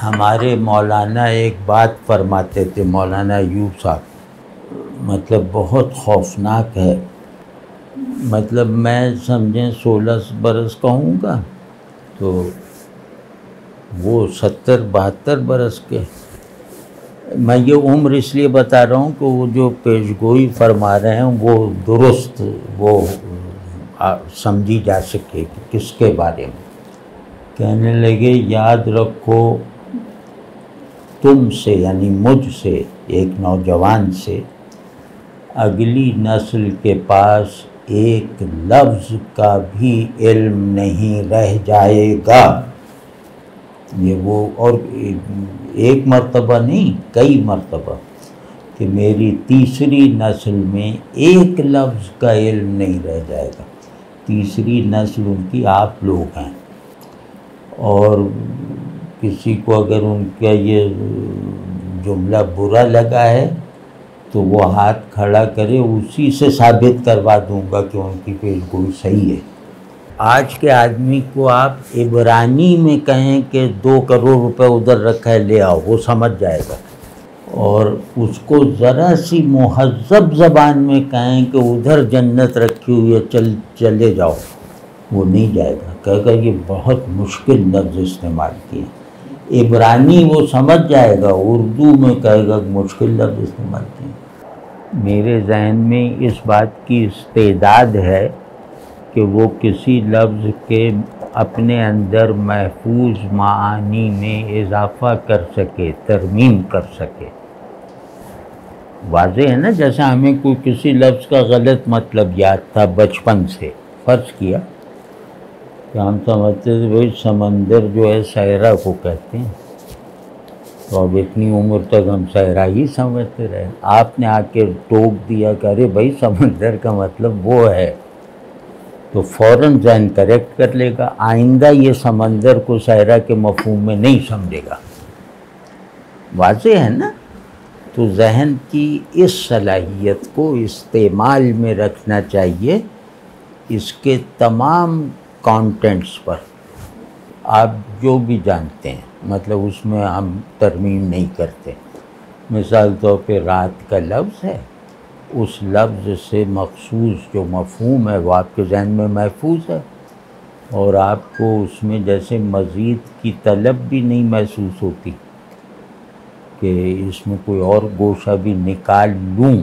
ہمارے مولانا ایک بات فرماتے تھے، مولانا ایوب صاحب، مطلب بہت خوفناک ہے. مطلب میں سمجھیں 16 برس کا ہوں گا تو وہ 70-72 برس کے. میں یہ عمر اس لیے بتا رہا ہوں کہ وہ جو پیشگوئی فرما رہے ہیں وہ درست وہ سمجھی جا سکے کہ کس کے بارے میں. کہنے لگے یاد رکھو تم سے، یعنی مجھ سے، ایک نوجوان سے، اگلی نسل کے پاس ایک لفظ کا بھی علم نہیں رہ جائے گا. یہ وہ، اور ایک مرتبہ نہیں کئی مرتبہ، کہ میری تیسری نسل میں ایک لفظ کا علم نہیں رہ جائے گا. تیسری نسل ان کی آپ لوگ ہیں، اور کسی کو اگر ان کا یہ جملہ برا لگا ہے تو وہ ہاتھ کھڑا کرے، اسی سے ثابت کروا دوں گا کہ ان کی پیشگوئی صحیح ہے. آج کے آدمی کو آپ عبرانی میں کہیں کہ 2 کروڑ روپے ادھر رکھا ہے لے آؤ، وہ سمجھ جائے گا. اور اس کو ذرا سی مہذب زبان میں کہیں کہ ادھر جنت رکھی ہوئی ہے چلے جاؤ، وہ نہیں جائے گا، کہے گا یہ بہت مشکل لفظ استعمال کیے. عبرانی وہ سمجھ جائے گا، اردو میں کہے گا مشکل لفظ استعمال کیے. میرے ذہن میں اس بات کی استعداد ہے کہ وہ کسی لفظ کے اپنے اندر محفوظ معانی میں اضافہ کر سکے، ترمیم کر سکے. واضح ہے نا؟ جیسے ہمیں کوئی کسی لفظ کا غلط مطلب یاد تھا بچپن سے، فرض کیا کہ ہم سمجھتے تھے بھائی سمندر جو ہے صحرا کو کہتے ہیں، تو اب اتنی عمر تک ہم صحرا ہی سمجھتے رہے. آپ نے آ کے ٹوک دیا کہ ارے بھائی سمندر کا مطلب وہ ہے، تو فوراً ذہن کریکٹ کر لے گا، آئندہ یہ سمندر کو صحرا کے مفہوم میں نہیں سمجھے گا. واضح ہے نا؟ تو ذہن کی اس صلاحیت کو استعمال میں رکھنا چاہیے. اس کے تمام کانٹینٹس پر آپ جو بھی جانتے ہیں، مطلب اس میں ہم ترمیم نہیں کرتے. مثال طور پہ رات کا لفظ ہے، اس لفظ سے مخصوص جو مفہوم ہے وہ آپ کے ذہن میں محفوظ ہے، اور آپ کو اس میں جیسے مزید کی طلب بھی نہیں محسوس ہوتی کہ اس میں کوئی اور گوشہ بھی نکال لوں.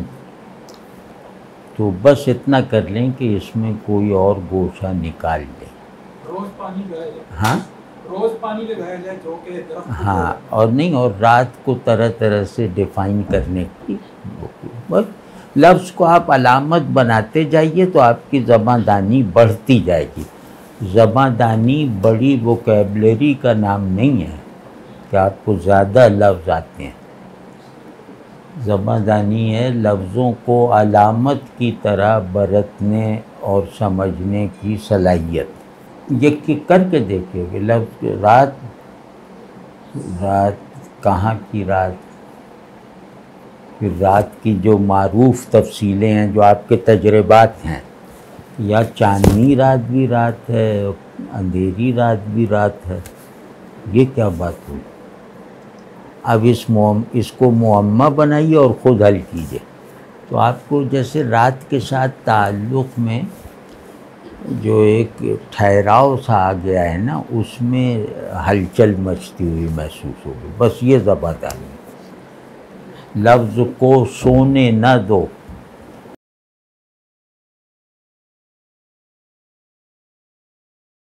تو بس اتنا کر لیں کہ اس میں کوئی اور گوشہ نکال لیں. روز پانی لگایا جائے، ہاں روز پانی لگایا جائے جو کہ درخت، ہاں، اور نہیں، اور رات کو طرح طرح سے ڈیفائن کرنے کی. بس لفظ کو آپ علامت بناتے جائیے تو آپ کی زباں دانی بڑھتی جائے گی. زباں دانی بڑی ووکیبلری کا نام نہیں ہے کہ آپ کو زیادہ لفظ آتے ہیں. زباں دانی ہے لفظوں کو علامت کی طرح برتنے اور سمجھنے کی صلاحیت. یہ کر کے دیکھیے کہ لفظ رات کہاں کی رات، پھر رات کی جو معروف تفصیلیں ہیں جو آپ کے تجربات ہیں، یا چاندنی رات بھی رات ہے، اندھیری رات بھی رات ہے. یہ کیا بات ہوئی؟ اب اس کو معمہ بنائیے اور خود حل کیجیے. تو آپ کو جیسے رات کے ساتھ تعلق میں جو ایک ٹھہراؤ سا آ گیا ہے نا، اس میں ہلچل مچتی ہوئی محسوس ہوگی. بس یہ زبان دانی. لفظ کو سونے نہ دو،